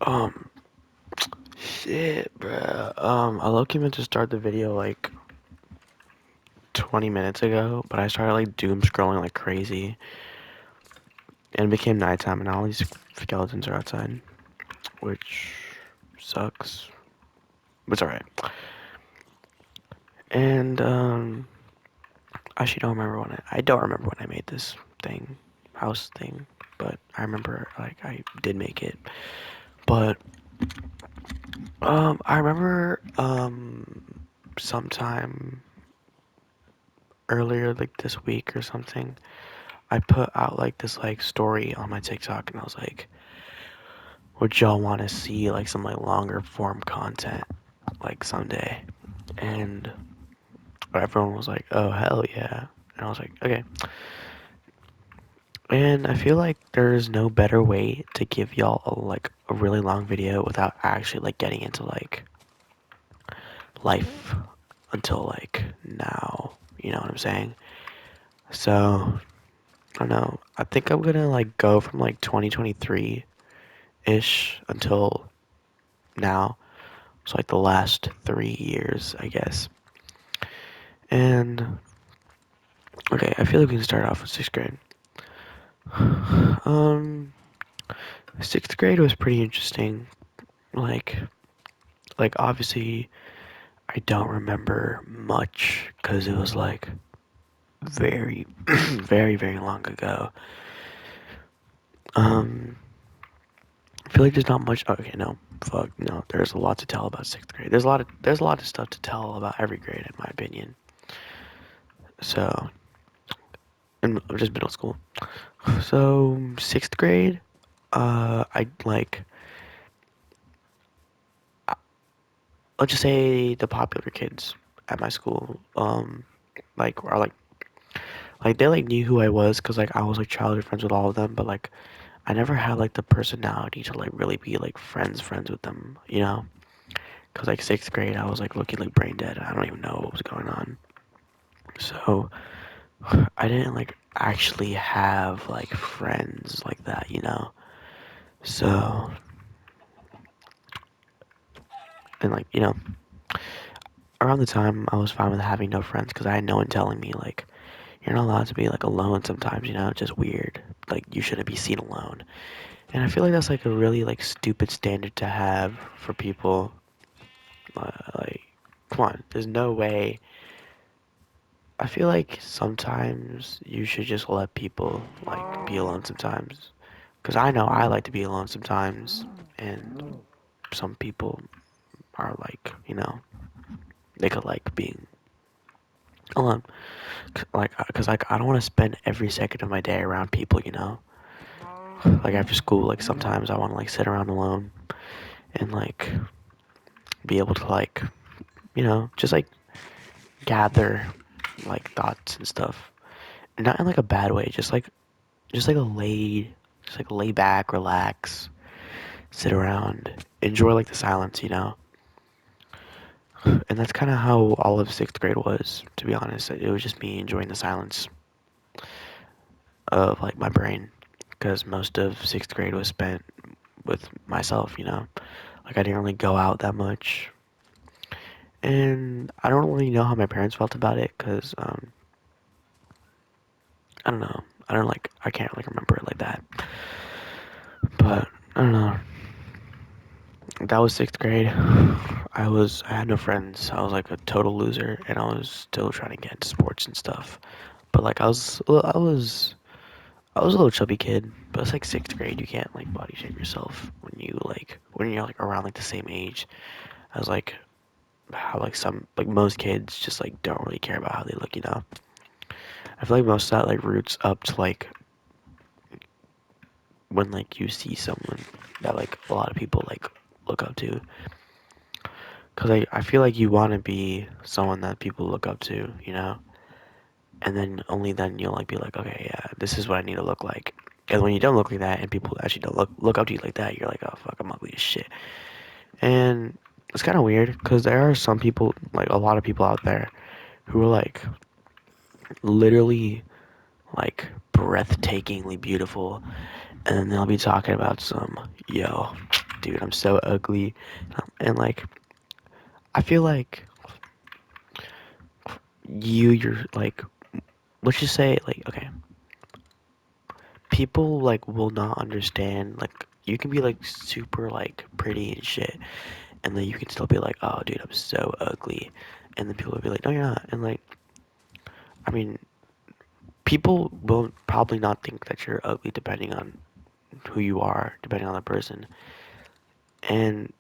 Um, Shit, bruh. I low-key meant to start the video like 20 minutes ago, but I started like doom scrolling like crazy, and it became nighttime, and all these skeletons are outside, which sucks. But it's alright. And I actually don't remember I don't remember when I made this thing, house thing, but I remember like I did make it. But I remember sometime earlier like this week or something, I put out like this like story on my TikTok, and I was like, would y'all want to see like some like longer form content like someday? And everyone was like, oh hell yeah. And I was like, okay. And I feel like there's no better way to give y'all a really long video without actually like getting into like life until like now. You know what I'm saying? So I don't know. I think I'm gonna like go from like 2023 ish until now. So like the last 3 years, I guess. And okay, I feel like we can start off with sixth grade. Um, Sixth grade was pretty interesting. Like, like obviously, I don't remember much because it was like very, very, very long ago. Um, I feel like there's not much. Okay, no, fuck, no. There's a lot to tell about sixth grade. There's a lot of stuff to tell about every grade, in my opinion. So, in just middle school. So sixth grade, I like, let's just say the popular kids at my school, like are like they like knew who I was because like I was like childhood friends with all of them, but like I never had like the personality to like really be like friends with them, you know? Because like sixth grade, I was like looking like brain dead. I don't even know what was going on. So I didn't like actually have like friends like that, you know? So, and like, around the time I was fine with having no friends because I had no one telling me like you're not allowed to be like alone sometimes, it's just weird. Like you shouldn't be seen alone. And I feel like that's like a really like stupid standard to have for people. Like, come on, there's no way. I feel like sometimes you should just let people like be alone sometimes. Cause I know I like to be alone sometimes, and some people are like, they could like being alone. Cause like I don't want to spend every second of my day around people. Like after school, like sometimes I want to like sit around alone and like be able to like, just like gather like thoughts and stuff. Not in like a bad way, just like lay back, relax, sit around, enjoy like the silence. And that's kind of how all of sixth grade was, to be honest. It was just me enjoying the silence of like my brain, because most of sixth grade was spent with myself. Like I didn't really go out that much, and I don't really know how my parents felt about it, because I don't know. I can't really remember it like that. But I don't know. That was sixth grade. I had no friends. I was like a total loser, and I was still trying to get into sports and stuff. But like I was a little chubby kid. But it's like sixth grade. You can't like body shape yourself when you're like around like the same age as like how like some like most kids just like don't really care about how they look. I feel like most of that like roots up to like when like you see someone that like a lot of people like look up to. Cause I feel like you want to be someone that people look up to. And then only then you'll like be like, okay, yeah, this is what I need to look like. And when you don't look like that, and people actually don't look up to you like that, you're like, oh fuck, I'm ugly as shit. And it's kind of weird, cause there are some people, like a lot of people out there, who are like literally like breathtakingly beautiful, and then they'll be talking about some, yo. dude, I'm so ugly. And like, I feel like you're like, let's just say, like, okay, people like will not understand. Like, you can be like super like pretty and shit, and then you can still be like, oh, dude, I'm so ugly. And then people will be like, no, you're not. And like, I mean, people will probably not think that you're ugly depending on who you are, depending on the person. And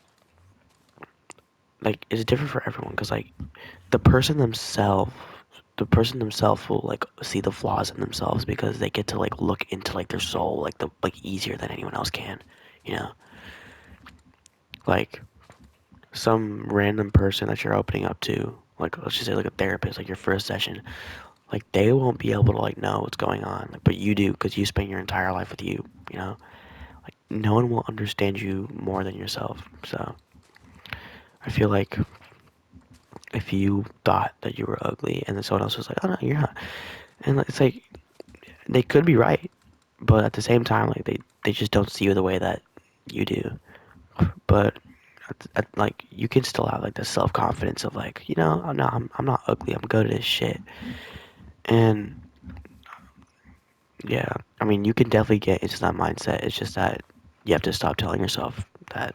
like, it's different for everyone because like the person themselves will like see the flaws in themselves because they get to like look into like their soul like easier than anyone else can, you know. Like some random person that you're opening up to, like let's just say like a therapist, like your first session, like they won't be able to like know what's going on, like, but you do because you spend your entire life with you know. Like no one will understand you more than yourself. So I feel like if you thought that you were ugly and then someone else was like, oh no, you're not, and it's like they could be right, but at the same time, like they just don't see you the way that you do. But like you can still have like the self confidence of like, I'm not ugly. I'm good at this shit. And yeah, I mean, you can definitely get into that mindset. It's just that you have to stop telling yourself that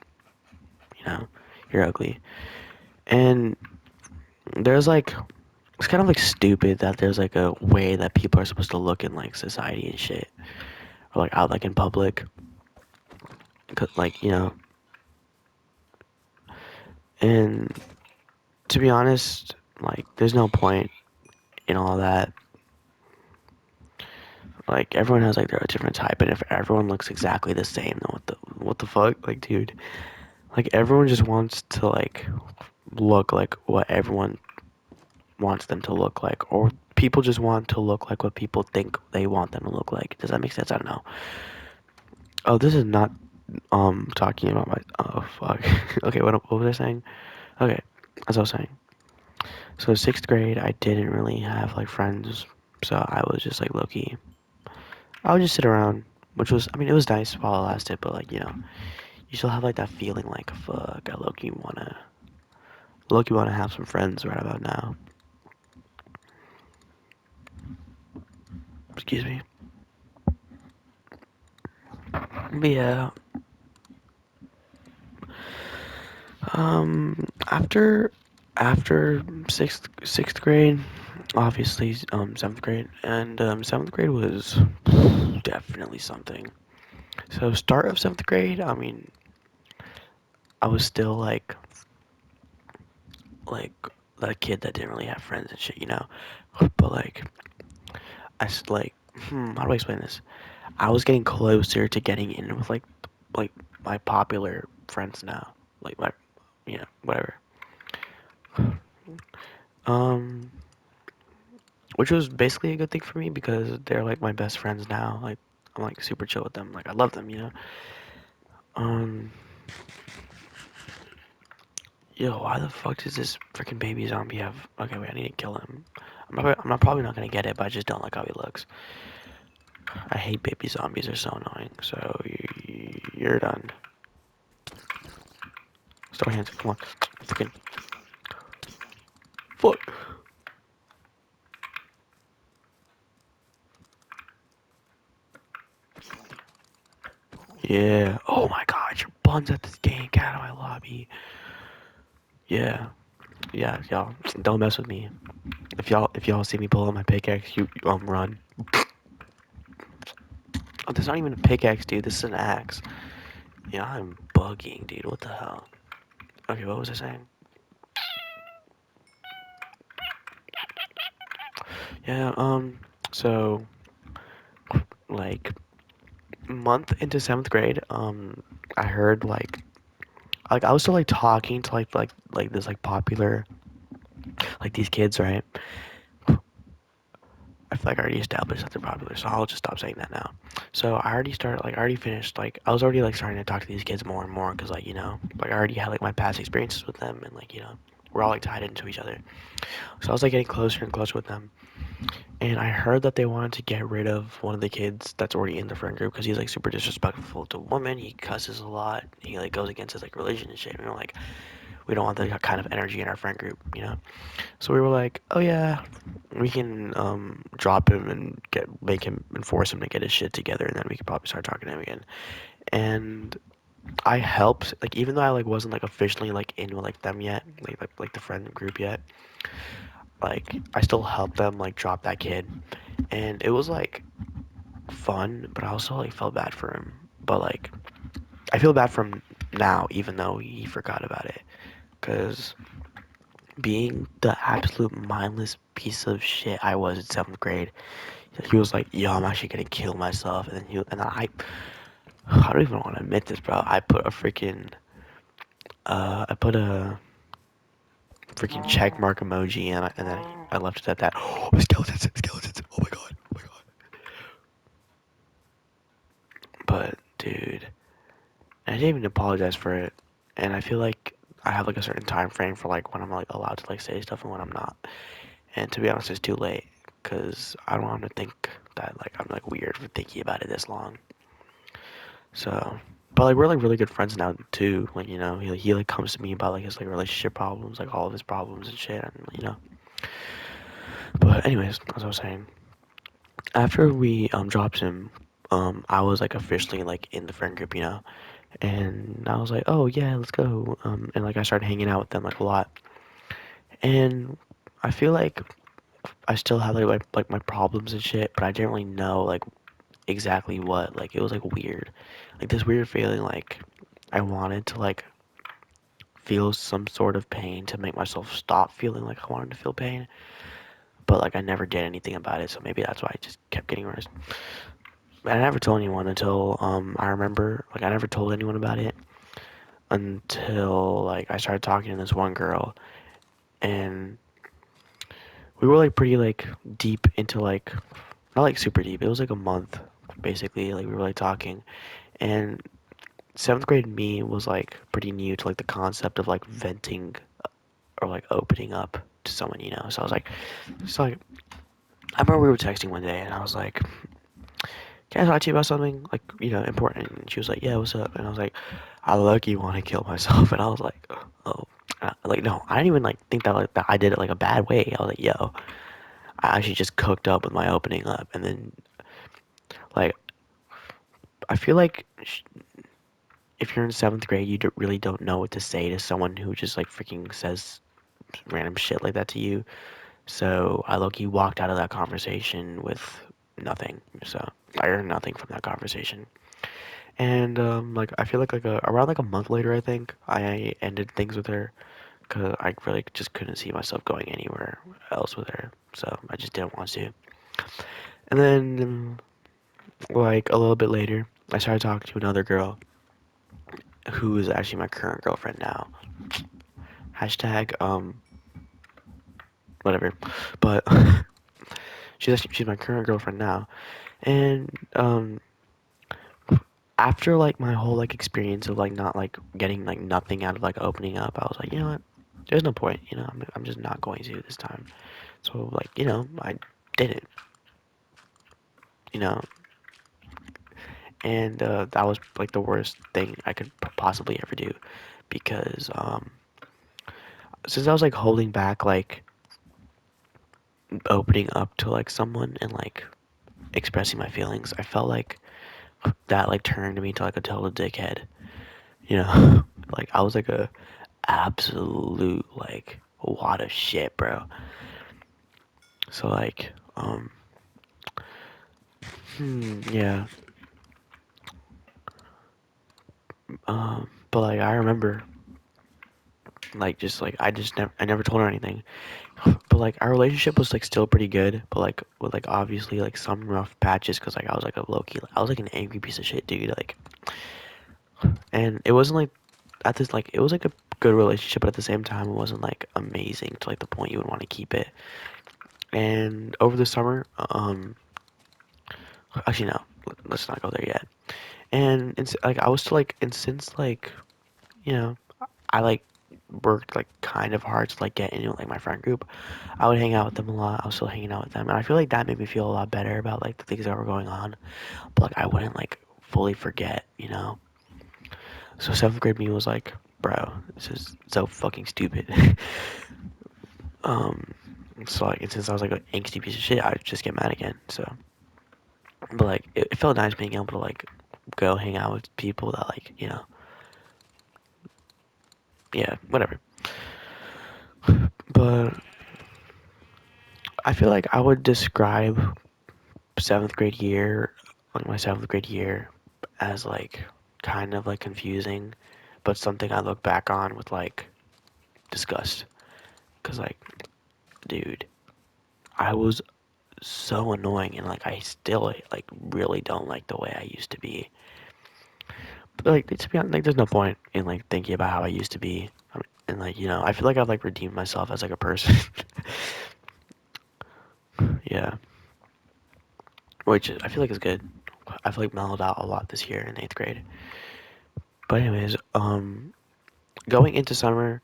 you know you're ugly. And there's like it's kind of like stupid that there's like a way that people are supposed to look in like society and shit, or like out like in public. 'Cause, like and to be honest, like there's no point in all that. Like everyone has like their different type, and if everyone looks exactly the same, then what the fuck, like dude, like everyone just wants to like look like what everyone wants them to look like, or people just want to look like what people think they want them to look like. Does that make sense? I don't know. Oh, this is not talking about my oh fuck. Okay, what was I saying? Okay, as I was saying. So sixth grade, I didn't really have like friends, so I was just like low key. I would just sit around, which was, I mean, it was nice while it lasted, but like you still have like that feeling like fuck, I low key wanna have some friends right about now. Excuse me. But yeah, after sixth grade, obviously seventh grade, and seventh grade was definitely something. So start of seventh grade, I mean, I was still like that kid that didn't really have friends and shit. But like like how do I explain this? I was getting closer to getting in with like my popular friends now, like my whatever. Um, which was basically a good thing for me because they're like my best friends now. Like I'm like super chill with them. Like I love them. Um, yo, why the fuck does this freaking baby zombie have? Okay, wait, I need to kill him. I'm not probably not gonna get it, but I just don't like how he looks. I hate baby zombies. They're so annoying. So you're done. Start hands. Come on. Freaking fuck. Yeah. Oh my god, your buns at this game. Get out of my lobby. Yeah. Yeah, y'all. Don't mess with me. If y'all see me pull out my pickaxe, you run. Oh, this is not even a pickaxe, dude. This is an axe. Yeah, I'm bugging, dude. What the hell? Okay, what was I saying? Yeah, so like month into seventh grade, I heard like I was still like talking to like this like popular like these kids, right? I feel like I already established that they're popular, so I'll just stop saying that now. So I already finished, like, I was already, like, starting to talk to these kids more and more, because, like, like, I already had, like, my past experiences with them, and, like, we're all, like, tied into each other. So I was, like, getting closer and closer with them. And I heard that they wanted to get rid of one of the kids that's already in the friend group because he's like super disrespectful to women. He cusses a lot. He like goes against his like religion and shit. And we're like, we don't want that kind of energy in our friend group, you know. So we were like, oh yeah, we can drop him and make him enforce him to get his shit together, and then we could probably start talking to him again. And I helped, like even though I like wasn't like officially like in with like them yet, like the friend group yet, like I still helped them like drop that kid, and it was like fun, but I also like felt bad for him. But like I feel bad for him now, even though he forgot about it, because being the absolute mindless piece of shit I was in 7th grade, he was like, "Yo, I'm actually gonna kill myself," and then I don't even want to admit this, bro. I put a freaking check mark emoji, and then I left it at that. Oh, skeletons, skeletons. Oh my god, oh my god. But dude, I didn't even apologize for it, and I feel like I have like a certain time frame for like when I'm like allowed to like say stuff and when I'm not. And to be honest, it's too late because I don't want to think that like I'm like weird for thinking about it this long. So, but like we're like really good friends now too. Like he like comes to me about like his like relationship problems, like all of his problems and shit, and. But anyways, as I was saying, after we dropped him, I was like officially like in the friend group, and I was like, oh yeah, let's go. And like I started hanging out with them like a lot, and I feel like I still have like my problems and shit, but I didn't really know like exactly what. Like it was like weird, like this weird feeling like I wanted to like feel some sort of pain to make myself stop feeling like I wanted to feel pain, but like I never did anything about it, so maybe that's why I just kept getting worse. I never told anyone until I remember like I never told anyone about it until like I started talking to this one girl, and we were like pretty like deep into like not like super deep. It was like a month basically. Like we were like talking, and 7th grade me was like pretty new to like the concept of like venting or like opening up to someone. So I was like, I remember we were texting one day, and I was like, can I talk to you about something like important? And she was like, yeah, what's up? And I was like, I lucky want to kill myself. And I was like, oh, like no, I didn't even like think that like that I did it like a bad way. I was like, yo, I actually just cooked up with my opening up, and then like I feel like if you're in 7th grade, you really don't know what to say to someone who just like freaking says random shit like that to you. So I low-key walked out of that conversation with nothing. So I learned nothing from that conversation. And like I feel like around like a month later, I think I ended things with her because I really just couldn't see myself going anywhere else with her. So I just didn't want to. And then like a little bit later, I started talking to another girl who is actually my current girlfriend now. Hashtag whatever. But she's my current girlfriend now. And after like my whole like experience of like not like getting like nothing out of like opening up, I was like, you know what? There's no point. I'm just not going to this time. So like I didn't. You know, and that was like the worst thing I could possibly ever do because since I was like holding back like opening up to like someone and like expressing my feelings, I felt like that like turned me to like a total dickhead. You know, like I was like a absolute like wad of shit, bro. So like yeah, but like I remember like just like I never told her anything. But like our relationship was like still pretty good, but like with like obviously like some rough patches because like I was like a low key, I was like an angry piece of shit, dude. Like, and it wasn't like at this like it was like a good relationship, but at the same time it wasn't like amazing to like the point you would want to keep it. And over the summer, actually no, let's not go there yet. And it's like I was still like, and since like you know I like worked like kind of hard to like get into like my friend group, I would hang out with them a lot. I was still hanging out with them, and I feel like that made me feel a lot better about like the things that were going on. But like I wouldn't like fully forget, you know. So seventh grade me was like, bro, this is so fucking stupid. um, so like, and since I was like an angsty piece of shit, I would just get mad again. So, but like, it felt nice being able to like go hang out with people that like, you know, yeah, whatever. But I feel like I would describe seventh grade year, like my seventh grade year, as like kind of like confusing, but something I look back on with like disgust. Cause like, dude, I was so annoying, and like I still like really don't like the way I used to be. But like to be honest, like there's no point in like thinking about how I used to be. And like, you know, I feel like I've like redeemed myself as like a person. Yeah, which I feel like is good. I feel like mellowed out a lot this year in eighth grade. But anyways, going into summer,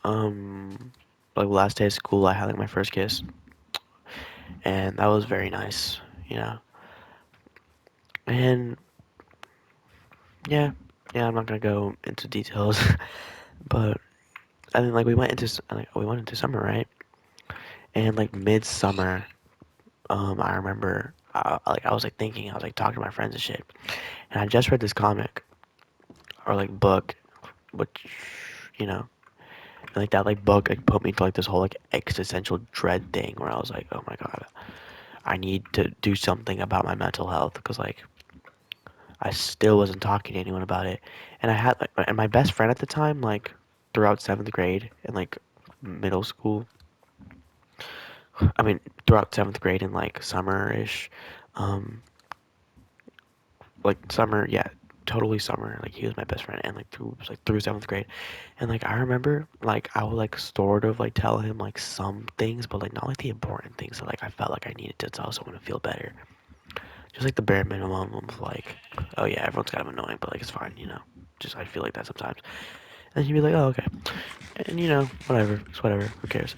like last day of school, I had like my first kiss, and that was very nice, you know. And yeah, yeah, I'm not gonna go into details, but I think like we went into summer, right? And like midsummer, I remember, like I was like thinking, I was like talking to my friends and shit, and I just read this comic or like book, which, you know, and, like that like book like put me to like this whole like existential dread thing where I was like, oh my god, I need to do something about my mental health because like I still wasn't talking to anyone about it, and I had like, and my best friend at the time, like throughout seventh grade and like middle school, I mean throughout seventh grade and like summer-ish, um, like summer, yeah, totally summer. Like he was my best friend, and like through seventh grade, and like I remember like I would like sort of like tell him like some things, but like not like the important things that like I felt like I needed to tell someone to feel better. Just like the bare minimum of like, oh yeah, everyone's kind of annoying, but like it's fine, you know. Just I feel like that sometimes. And he'd be like, oh okay, and you know, whatever, it's whatever, who cares?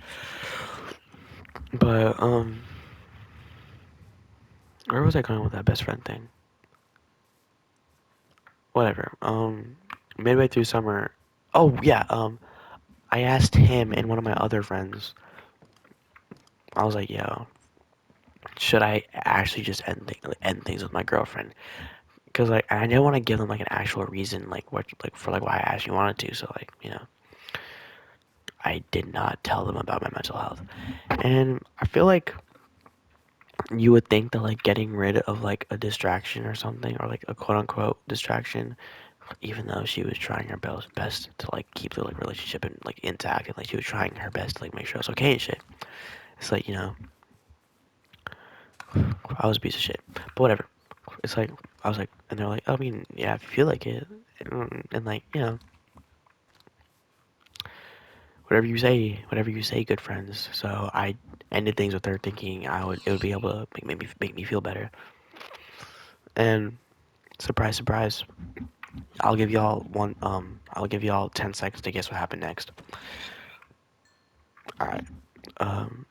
But where was I going with that best friend thing? Whatever. Midway through summer, oh yeah, I asked him and one of my other friends. I was like, yo, should I actually just end things with my girlfriend? Because like I didn't want to give them like an actual reason, like what, like for like why I actually wanted to. So like, you know, I did not tell them about my mental health. And I feel like you would think that like getting rid of like a distraction or something, or like a quote unquote distraction, even though she was trying her best to like keep the like relationship and like intact, and like she was trying her best to like make sure it was okay and shit. It's like, you know, I was a piece of shit, but whatever. It's like I was like, and they're like, I mean, yeah, if you feel like it, and like, you know, whatever you say, good friends. So I ended things with her, thinking it would be able to make me feel better. And surprise, surprise, I'll give y'all 10 seconds to guess what happened next. All right, um,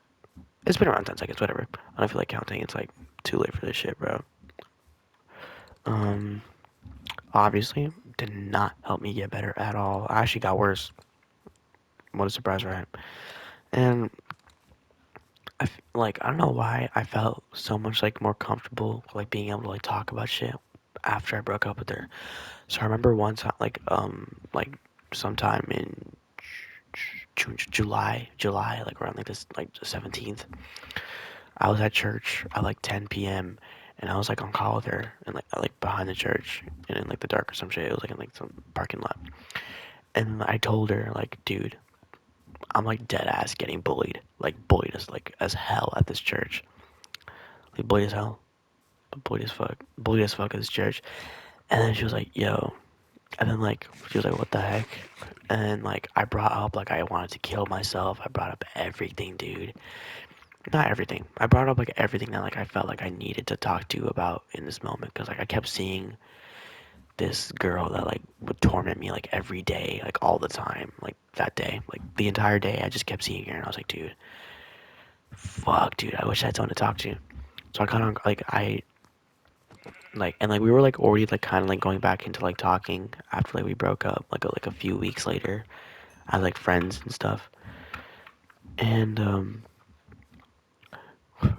it's been around 10 seconds, whatever. I don't feel like counting. It's like too late for this shit, bro. Um, obviously did not help me get better at all. I actually got worse. What a surprise, right? And like I don't know why I felt so much like more comfortable like being able to like talk about shit after I broke up with her. So I remember one time like sometime in July like around like this like the 17th, I was at church at like 10 p.m. and I was like on call with her and like behind the church and in like the dark or some shit. It was like in like some parking lot. And I told her like, dude, I'm like dead ass getting bullied. Like bullied as hell at this church. Like bullied as hell. Bullied as fuck. Bullied as fuck at this church. And then she was like, yo. And then like she was like, what the heck? And then like I brought up like I wanted to kill myself. I brought up everything, dude. Not everything. I brought up like everything that like I felt like I needed to talk to you about in this moment, because like I kept seeing this girl that like would torment me like every day, like all the time, like that day. Like the entire day, I just kept seeing her, and I was like, dude, fuck, dude, I wish I had someone to talk to. So I kind of like and like we were like already like kind of like going back into like talking after like we broke up like a few weeks later as like friends and stuff. And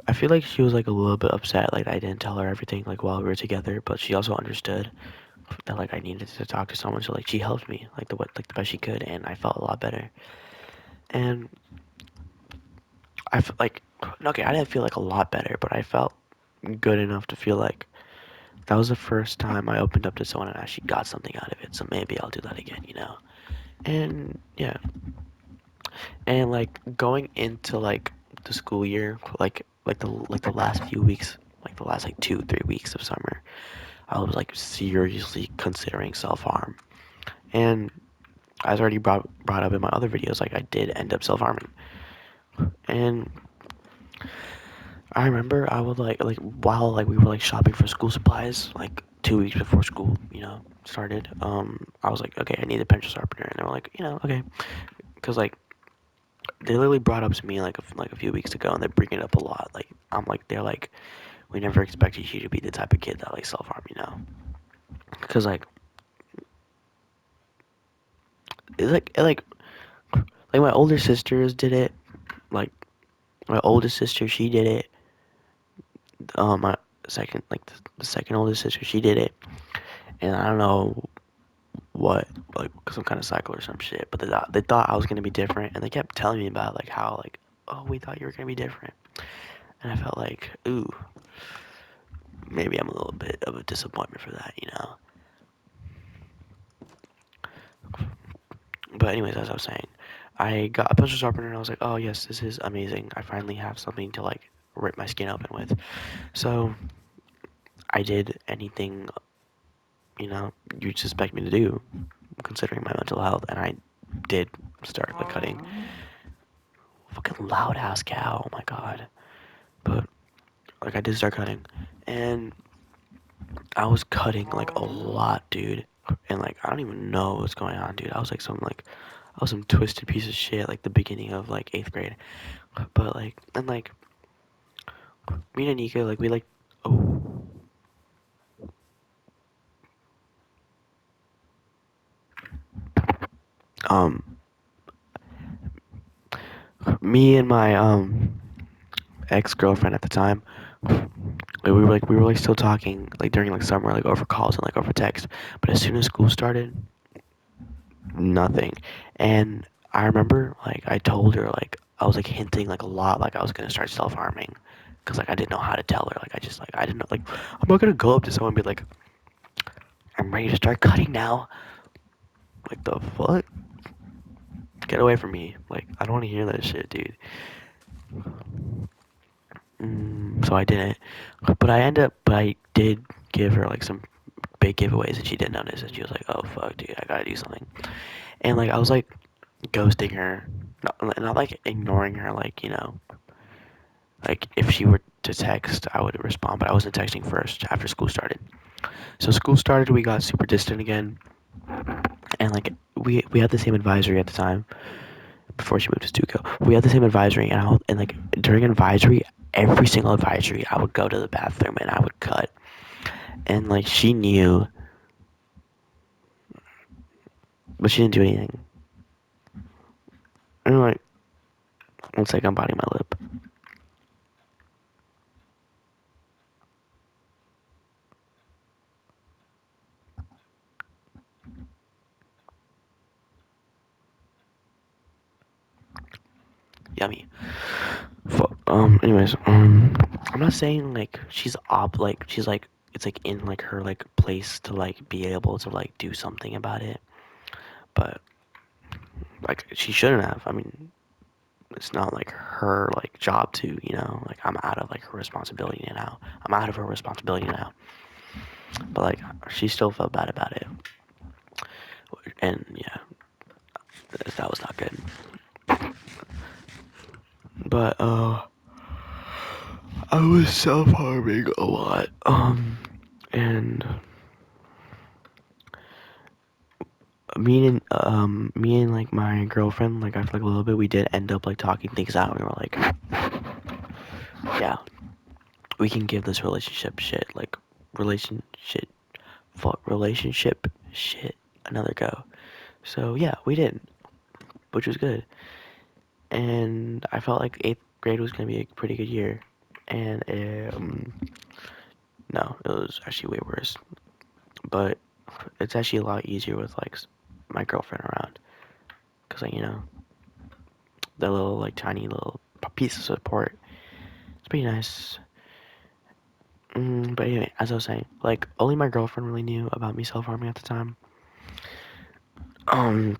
I feel like she was like a little bit upset like I didn't tell her everything like while we were together, but she also understood that like I needed to talk to someone, so like she helped me like the best she could, and I felt a lot better. And I felt like okay, I didn't feel like a lot better, but I felt good enough to feel like that was the first time I opened up to someone and actually got something out of it. So maybe I'll do that again, you know. And yeah, and like going into like the school year, like the last few weeks, like the last like 2 3 weeks of summer, I was like seriously considering self harm. And as already brought up in my other videos, like I did end up self harming. And I remember I would like while like we were like shopping for school supplies, like 2 weeks before school, started. I was like, okay, I need a pencil sharpener, and they were like, okay, because like they literally brought up to me like a few weeks ago, and they bring it up a lot. Like I'm like they're like, we never expected you to be the type of kid that like self harm, because like it's like my older sisters did it. Like my oldest sister, she did it. My second like the second oldest sister, she did it, and I don't know what like some kind of cycle or some shit. But they thought I was gonna be different, and they kept telling me about like how like oh we thought you were gonna be different, and I felt like ooh maybe I'm a little bit of a disappointment for that. But anyways, as I was saying, I got a pencil sharpener and I was like, oh yes, this is amazing. I finally have something to like rip my skin open with. So I did anything you'd suspect me to do, considering my mental health, and I did start like cutting. Fucking loud ass cow, oh my god. But like I did start cutting, and I was cutting like a lot, dude. And like I don't even know what's going on, dude. I was some twisted piece of shit like the beginning of like 8th grade. But like and like me and Anika like we like oh um me and my ex girlfriend at the time we were like still talking like during like summer like over calls and like over text. But as soon as school started, nothing. And I remember like I told her like I was like hinting like a lot like I was gonna start self harming because like I didn't know how to tell her like I just like I didn't know like I'm not gonna go up to someone and be like I'm ready to start cutting now. Like the fuck? Get away from me. Like I don't want to hear that shit, dude. So I didn't. But I did give her like some big giveaways, and she did notice, and she was like, "Oh fuck, dude, I gotta do something." And like I was like ghosting her, not like ignoring her, like like if she were to text, I would respond, but I wasn't texting first after school started. So school started, we got super distant again, and like we had the same advisory at the time before she moved to Stuco. We had the same advisory, and like during advisory, every single advisory, I would go to the bathroom and I would cut, and like she knew, but she didn't do anything. And like, one second, I'm biting my lip. Yummy. Anyways, I'm not saying like she's like it's like in like her like place to like be able to like do something about it, but like she shouldn't have. I mean, it's not like her like job to like I'm out of like her responsibility now. I'm out of her responsibility now. But like she still felt bad about it, and yeah, that was not good. But I was self harming a lot. And me and like my girlfriend, like after like a little bit, we did end up like talking things out. We were like, yeah, we can give this relationship shit, like relationship, relationship shit, another go. So yeah, we did, which was good. And I felt like eighth grade was gonna be a pretty good year, and no, it was actually way worse. But it's actually a lot easier with like my girlfriend around, cause like that little like tiny little piece of support. It's pretty nice. But anyway, as I was saying, like only my girlfriend really knew about me self harming at the time. Um,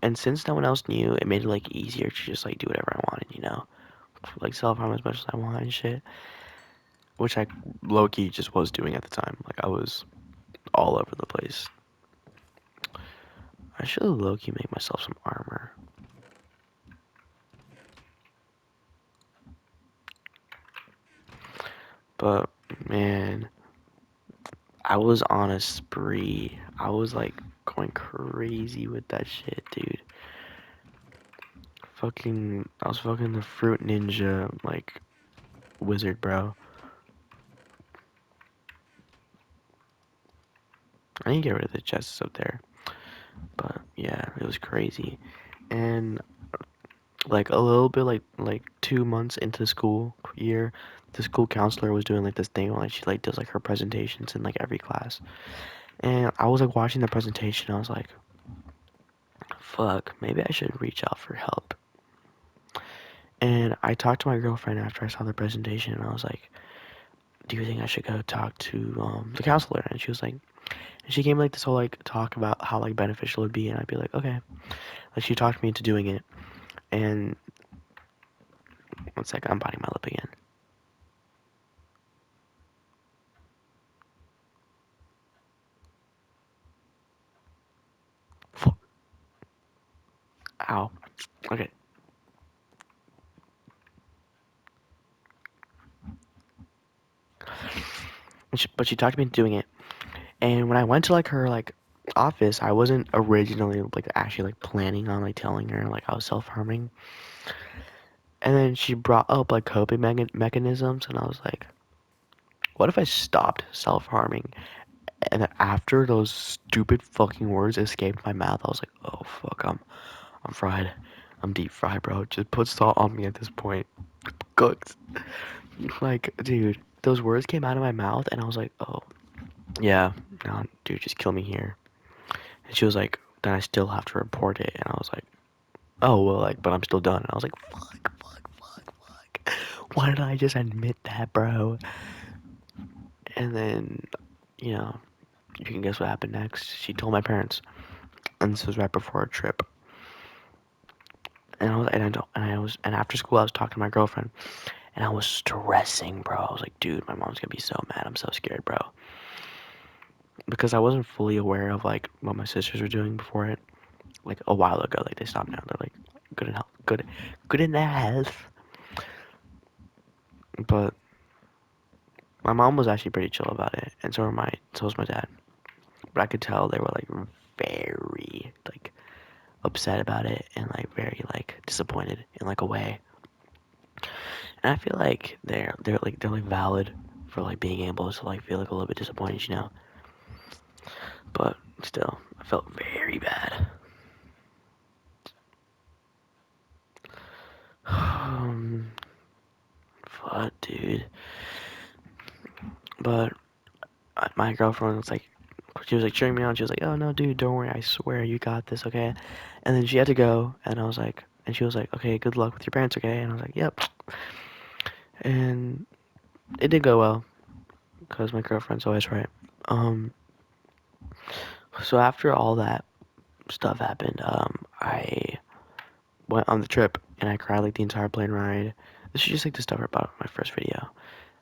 and since no one else knew, it made it like easier to just like do whatever I wanted, like self harm as much as I want and shit. Which I low key just was doing at the time. Like I was all over the place. I should low key make myself some armor. But man, I was on a spree. I was like going crazy with that shit, dude. I was fucking the fruit ninja like wizard, bro. I need to get rid of the chests up there, but yeah, it was crazy. And like a little bit, like 2 months into the school year, the school counselor was doing like this thing where like she like does like her presentations in like every class. And I was like watching the presentation. I was like, fuck, maybe I should reach out for help. And I talked to my girlfriend after I saw the presentation, and I was like, "Do you think I should go talk to the counselor?" And she was like, and she gave me like this whole like talk about how like beneficial it would be, and I'd be like, okay. Like she talked me into doing it. And one second, I'm biting my lip again. Fuck. Ow. Okay. But she talked me into doing it. And when I went to like her like office, I wasn't originally like actually like planning on like telling her like I was self harming. And then she brought up like coping mechanisms, and I was like, what if I stopped self harming? And then after those stupid fucking words escaped my mouth, I was like, oh fuck, I'm fried. I'm deep fried, bro. Just put salt on me at this point. Cooked. Like, dude, those words came out of my mouth, and I was like, oh yeah, no, dude, just kill me here. And she was like, then I still have to report it, and I was like, oh well, like, but I'm still done. And I was like, fuck. Why did I just admit that, bro? And then, you know, you can guess what happened next. She told my parents, and this was right before our trip. And after school I was talking to my girlfriend, and I was stressing, bro. I was like, dude, my mom's gonna be so mad. I'm so scared, bro. Because I wasn't fully aware of like what my sisters were doing before it. Like a while ago, like they stopped now. They're like good in health, good in their health. But my mom was actually pretty chill about it, and so was my dad. But I could tell they were like very like upset about it, and like very like disappointed in like a way. And I feel like they're like valid for like being able to like feel like a little bit disappointed. But still, I felt very bad. Fuck, dude. But my girlfriend was like, she was like cheering me on. She was like, "Oh no, dude, don't worry. I swear you got this, okay?" And then she had to go, and I was like, and she was like, "Okay, good luck with your parents, okay?" And I was like, "Yep." And it did go well, cause my girlfriend's always right. Um, so after all that stuff happened, I went on the trip, and I cried like the entire plane ride. This is just like the stuff about my first video.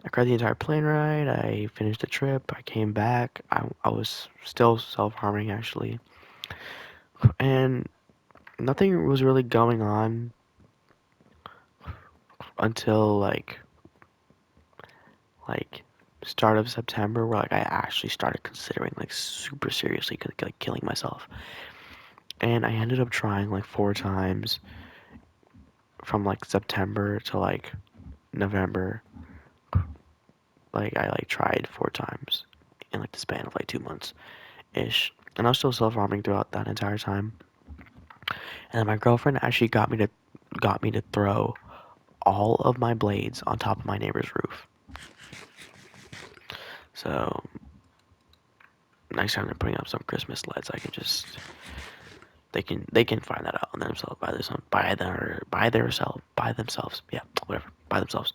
I cried the entire plane ride. I finished the trip. I came back. I was still self harming actually, and nothing was really going on until like start of September where like I actually started considering like super seriously like killing myself. And I ended up trying like 4 times from like September to like November. Like I like tried 4 times in like the span of like 2 months ish. And I was still self-harming throughout that entire time. And then my girlfriend actually got me to throw all of my blades on top of my neighbor's roof. So next time they're putting up some Christmas lights, I can just they can find that out on themselves by themselves. Yeah, whatever, by themselves.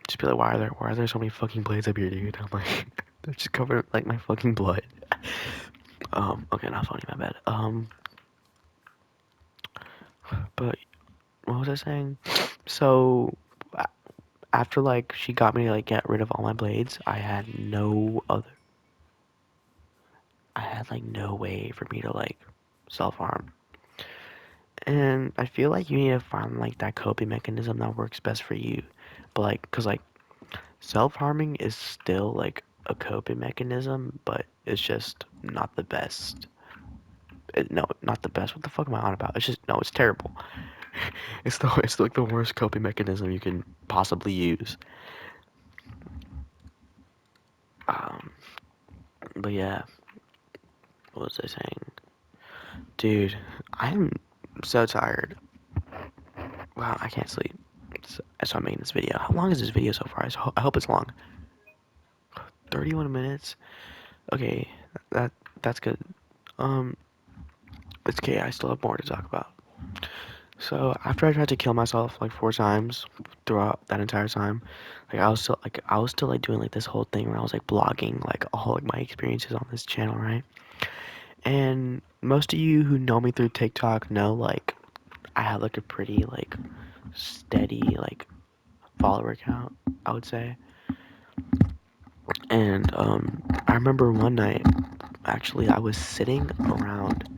Just be like, why are there so many fucking blades up here, dude? I'm like, they're just covered in, like my fucking blood. Okay, not funny, my bad. But what was I saying? So after like she got me to like get rid of all my blades, I had like no way for me to like self harm. And I feel like you need to find like that coping mechanism that works best for you. But like, cause like self harming is still like a coping mechanism, but it's just not the best. No, not the best. What the fuck am I on about? It's just no, it's terrible. It's like the worst coping mechanism you can possibly use. Um, but yeah, what was I saying? Dude, I'm so tired. Wow, I can't sleep. So I'm making this video. How long is this video so far? I hope it's long. 31 minutes. Okay, that that's good. Um, it's okay. I still have more to talk about. So after I tried to kill myself like 4 times throughout that entire time, like I was still like doing like this whole thing where I was like blogging like all like my experiences on this channel, right? And most of you who know me through TikTok know like I have like a pretty like steady like follower count, I would say. And I remember one night actually I was sitting around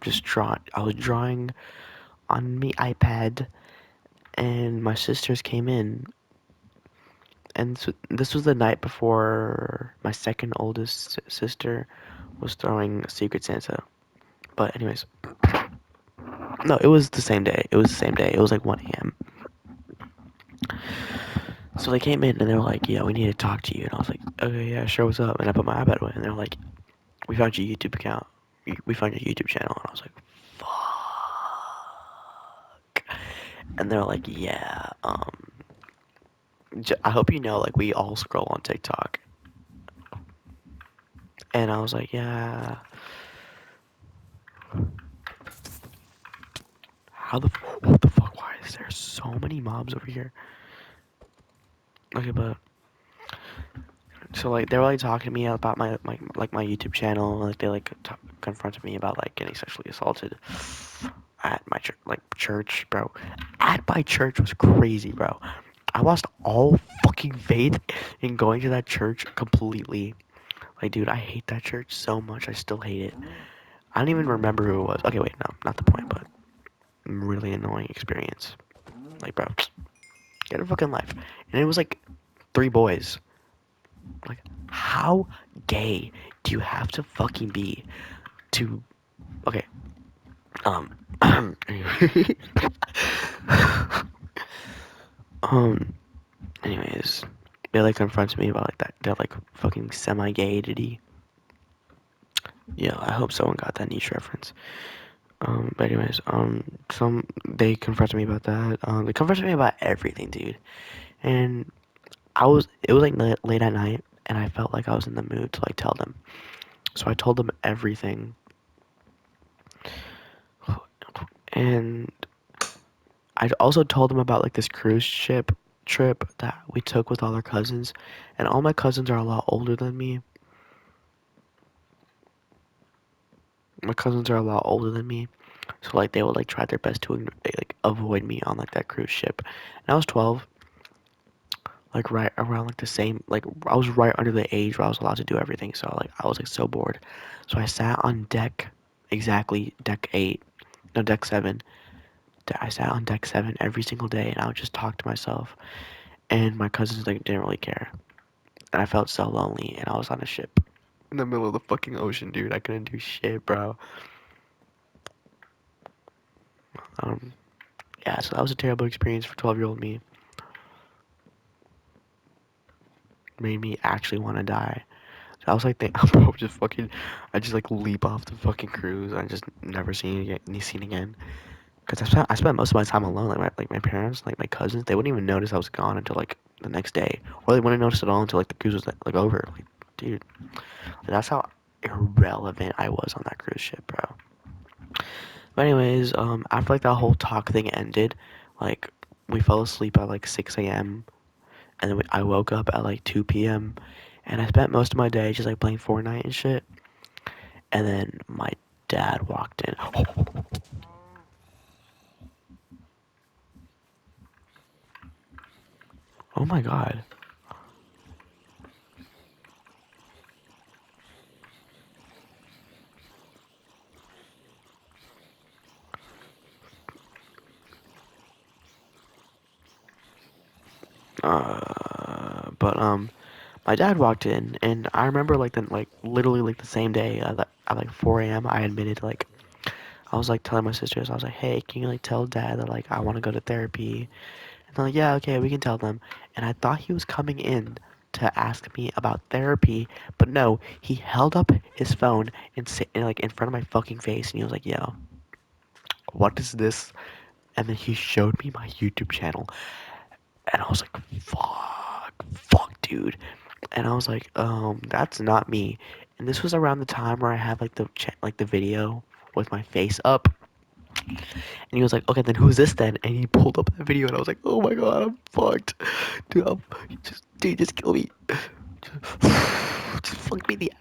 just draw I was drawing on my iPad and my sisters came in, and so this was the night before my second oldest sister was throwing Secret Santa. But anyways, no, it was the same day. It was the same day. It was like 1 a.m. So they came in and they were like, "Yeah, we need to talk to you." And I was like, "Okay, yeah, sure. What's up?" And I put my iPad away, and they're like, "We found your YouTube account. We found your YouTube channel." And I was like, "Fuck." And they're like, "Yeah, I hope you know, like, we all scroll on TikTok." And I was like, "Yeah." What the fuck? Why is there so many mobs over here? Okay, but so like they were like talking to me about my YouTube channel. Like they like confronted me about like getting sexually assaulted at my church, bro. At my church was crazy, bro. I lost all fucking faith in going to that church completely. Like, dude, I hate that church so much. I still hate it. I don't even remember who it was. Okay, wait, no, not the point, but really annoying experience. Like, bro, get a fucking life. And it was like 3 boys. Like, how gay do you have to fucking be to? Okay, um, um, anyways, they like confronted me about like that like fucking semi-gay identity. Yeah, I hope someone got that niche reference. But anyways, some they confronted me about that. They confronted me about everything, dude. And it was like late at night, and I felt like I was in the mood to like tell them. So I told them everything, and I also told them about like this cruise ship trip that we took with all our cousins, and all my cousins are a lot older than me. My cousins are a lot older than me, so like they would like try their best to like avoid me on like that cruise ship. And I was 12, like right around like the same like I was right under the age where I was allowed to do everything. So like I was like so bored, so I sat on deck, exactly deck 8, no deck 7. I sat on deck 7 every single day, and I would just talk to myself. and my cousins like didn't really care, and I felt so lonely, and I was on a ship in the middle of the fucking ocean, dude. I couldn't do shit, bro. Um, yeah, so that was a terrible experience for 12-year-old me. Made me actually want to die. So I was like, bro, just fucking, I just like leap off the fucking cruise. And I just never seen again. Cause I spent most of my time alone. Like my parents, like my cousins, they wouldn't even notice I was gone until like the next day, or they wouldn't notice at all until like the cruise was like over. Like, dude, that's how irrelevant I was on that cruise ship, bro. But anyways, after like that whole talk thing ended, like we fell asleep at like 6 a.m. and then I woke up at like 2 p.m. and I spent most of my day just like playing Fortnite and shit. And then my dad walked in. Oh my god. But my dad walked in, and I remember like literally like the same day at like 4 a.m. I admitted like I was like telling my sisters, I was like, hey, can you like tell dad that like I want to go to therapy? And they're like, yeah, okay, we can tell them. And I thought he was coming in to ask me about therapy, but no, he held up his phone and sit like in front of my fucking face, and he was like, yo, what is this? And then he showed me my YouTube channel, and I was like, fuck, dude. And I was like, that's not me. And this was around the time where I had like like the video with my face up. And he was like, okay, then who's this then? And he pulled up that video, and I was like, oh my god, I'm fucked, dude. Just kill me. Just fuck me the.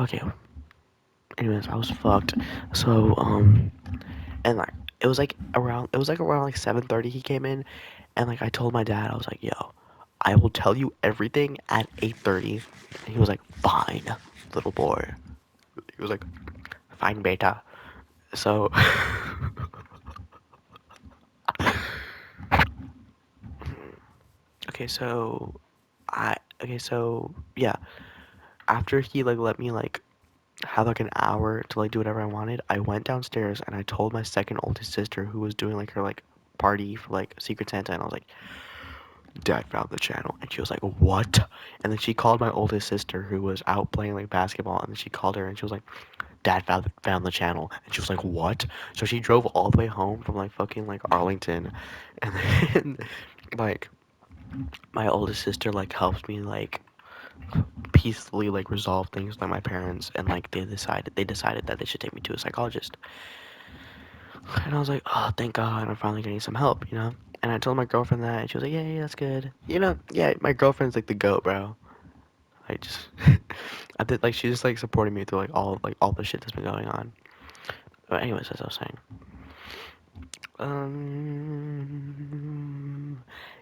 Okay. Anyways, I was fucked. So and like it was like around like 7:30 he came in, and like I told my dad, I was like, yo, I will tell you everything at 8:30. And he was like, fine, little boy. He was like, fine, beta. So okay, so yeah, after he like let me like have like an hour to like do whatever I wanted, I went downstairs and I told my second oldest sister who was doing like her like party for like Secret Santa, and I was like, Dad found the channel. And she was like, what? And then she called my oldest sister who was out playing like basketball, and then she called her and she was like, Dad found the channel. And she was like, what? So she drove all the way home from like fucking like Arlington, and then like my oldest sister like helped me like peacefully like resolve things with my parents, and like they decided that they should take me to a psychologist. And I was like, oh, thank God, I'm finally getting some help, you know? And I told my girlfriend that, and she was like, yeah, that's good. You know, yeah, my girlfriend's like the goat, bro. I just, I did like she just like supported me through like all the shit that's been going on. But anyways, as I was saying,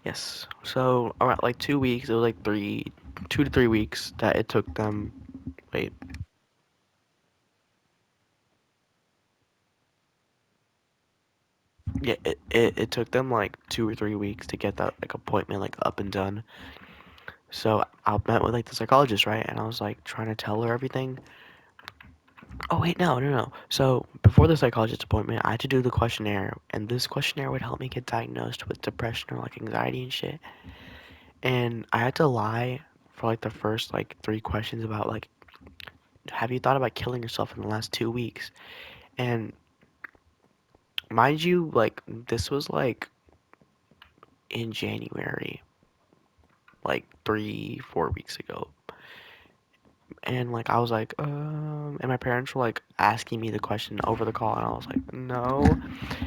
yes. So around like 2 weeks, it was like 2 to 3 weeks that it took them. Wait, yeah, it took them like 2 or 3 weeks to get that like appointment like up and done. So I met with like the psychologist, right? And I was like trying to tell her everything. Oh wait, no. So before the psychologist appointment, I had to do the questionnaire, and this questionnaire would help me get diagnosed with depression or like anxiety and shit. And I had to lie for like the first like 3 questions about like, have you thought about killing yourself in the last 2 weeks? And mind you, like this was like in January, like 3, 4 weeks ago. And like I was like, and my parents were like asking me the question over the call, and I was like, no.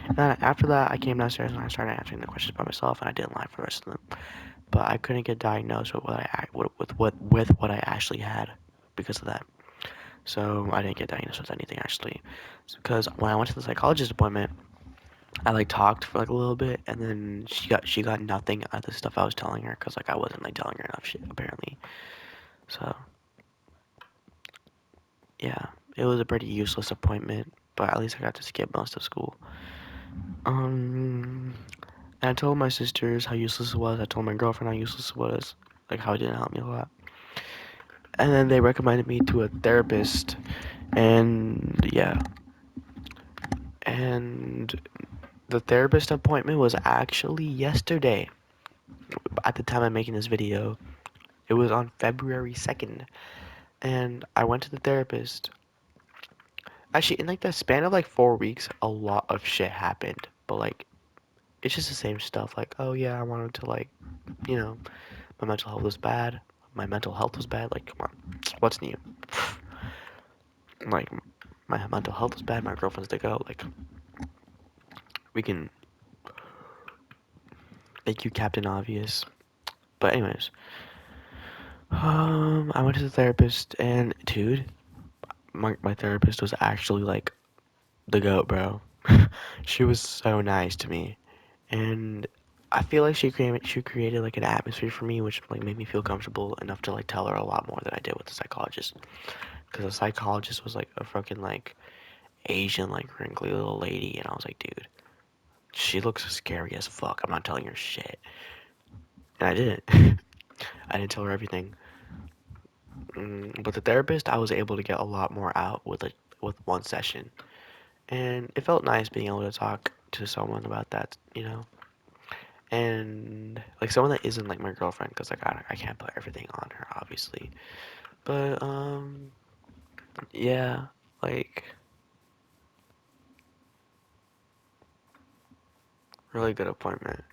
And then after that, I came downstairs and I started answering the questions by myself, and I didn't lie for the rest of them. But I couldn't get diagnosed with what I actually had because of that. So I didn't get diagnosed with anything actually, because when I went to the psychologist appointment, I like talked for like a little bit, and then she got nothing out of the stuff I was telling her, because like I wasn't like telling her enough shit apparently. So yeah, it was a pretty useless appointment, but at least I got to skip most of school. Um, And I told my sisters how useless it was. I told my girlfriend how useless it was. Like how it didn't help me a lot. And then they recommended me to a therapist. And yeah. And the therapist appointment was actually yesterday. At the time I'm making this video, it was on February 2nd. And I went to the therapist. Actually, in like the span of like 4 weeks, a lot of shit happened. But like, it's just the same stuff. Like, oh yeah, I wanted to like, you know, my mental health was bad. My mental health was bad. Like, come on, what's new? Like, my mental health was bad. My girlfriend's to go. Like, we can make you Captain Obvious. But anyways, I went to the therapist, and dude, my therapist was actually like the goat, bro. She was so nice to me, and I feel like she created like an atmosphere for me, which like made me feel comfortable enough to like tell her a lot more than I did with the psychologist. Because the psychologist was like a fucking like Asian like wrinkly little lady, and I was like, dude, she looks scary as fuck. I'm not telling her shit, and I didn't. I didn't tell her everything. But the therapist, I was able to get a lot more out with one session, and it felt nice being able to talk to someone about that, you know, and like someone that isn't like my girlfriend, because like I can't put everything on her, obviously. But yeah, like really good appointment.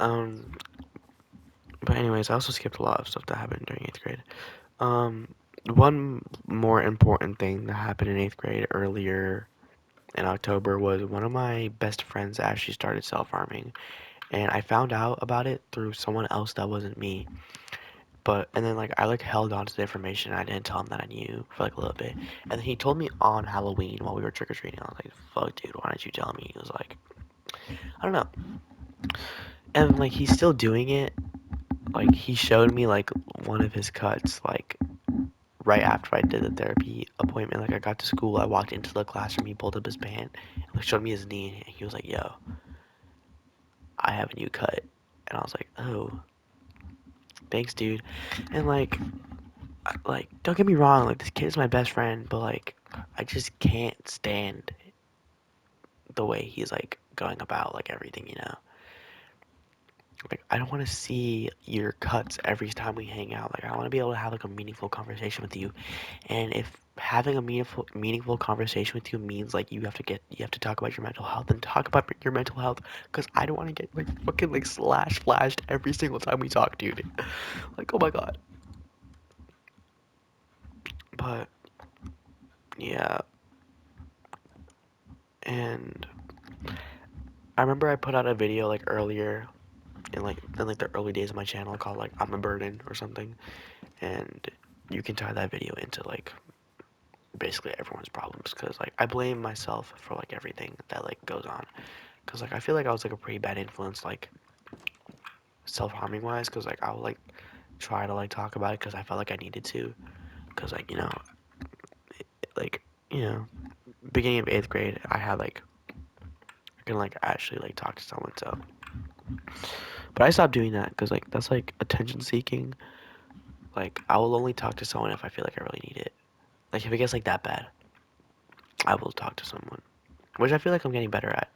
Um, but anyways, I also skipped a lot of stuff that happened during eighth grade. Um, one more important thing that happened in eighth grade earlier in October was one of my best friends actually started self-harming, and I found out about it through someone else that wasn't me. But and then like I like held on to the information. I didn't tell him that I knew for like a little bit, and then he told me on Halloween while we were trick or treating. I was like, "Fuck, dude, why didn't you tell me?" He was like, "I don't know." And like he's still doing it. Like he showed me like one of his cuts like right after I did the therapy appointment. Like I got to school, I walked into the classroom, he pulled up his pant, and like showed me his knee, and he was like, "Yo, I have a new cut." And I was like, "Oh, thanks, dude." And like don't get me wrong, like this kid is my best friend, but like I just can't stand the way he's like going about like everything, you know. Like I don't want to see your cuts every time we hang out. Like I want to be able to have like a meaningful conversation with you. And if having a meaningful conversation with you means like you have to talk about your mental health, and talk about your mental health, because I don't want to get like fucking like slash flashed every single time we talk, dude. Like oh my god. But yeah, and I remember I put out a video like earlier in like the early days of my channel called like I'm a burden or something, and you can tie that video into like basically everyone's problems, because like I blame myself for like everything that like goes on, because like I feel like I was like a pretty bad influence like self-harming wise, because like I would like try to like talk about it because I felt like I needed to, because like like you know beginning of eighth grade I had like I can like actually like talk to someone, so but I stopped doing that because like that's like attention seeking. Like I will only talk to someone if I feel like I really need it. Like if it gets like that bad, I will talk to someone, which I feel like I'm getting better at.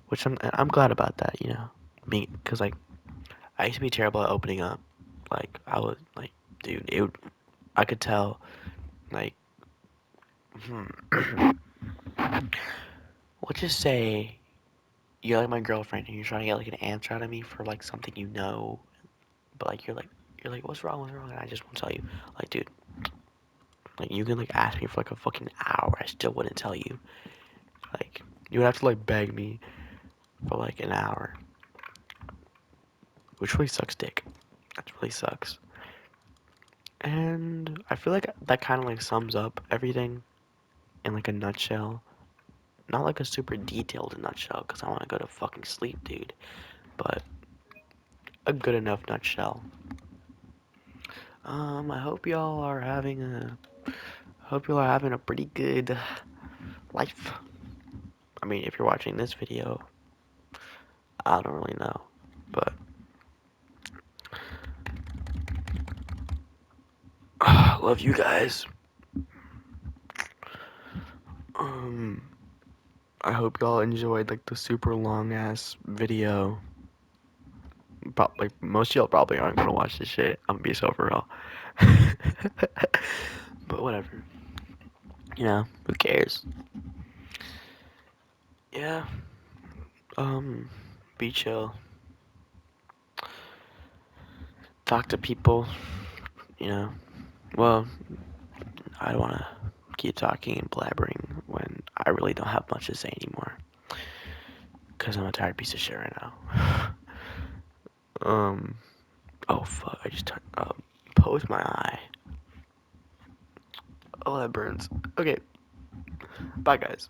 Which I'm glad about that, you know, me, because like I used to be terrible at opening up. Like I was like, dude, I could tell. Like, let's just say you're like my girlfriend and you're trying to get like an answer out of me for like something you know, but like you're like, what's wrong? What's wrong? And I just won't tell you. Like, dude, like you can like ask me for like a fucking hour, I still wouldn't tell you. Like, you would have to like beg me for like an hour, which really sucks, dick. That really sucks. And I feel like that kind of like sums up everything in like a nutshell. Not like a super detailed nutshell, because I want to go to fucking sleep, dude. But a good enough nutshell. I hope y'all are having a pretty good life. I mean, if you're watching this video, I don't really know, but love you guys. Um, I hope y'all enjoyed like the super long ass video. Probably most of y'all probably aren't gonna watch this shit. I'm gonna be so for real. But whatever. Who cares? Yeah. Um, be chill. Talk to people. You know. Well, I don't wanna keep talking and blabbering when I really don't have much to say anymore. Cause I'm a tired piece of shit right now. um. Oh fuck! I just posed my eye. Oh, that burns. Okay. Bye, guys.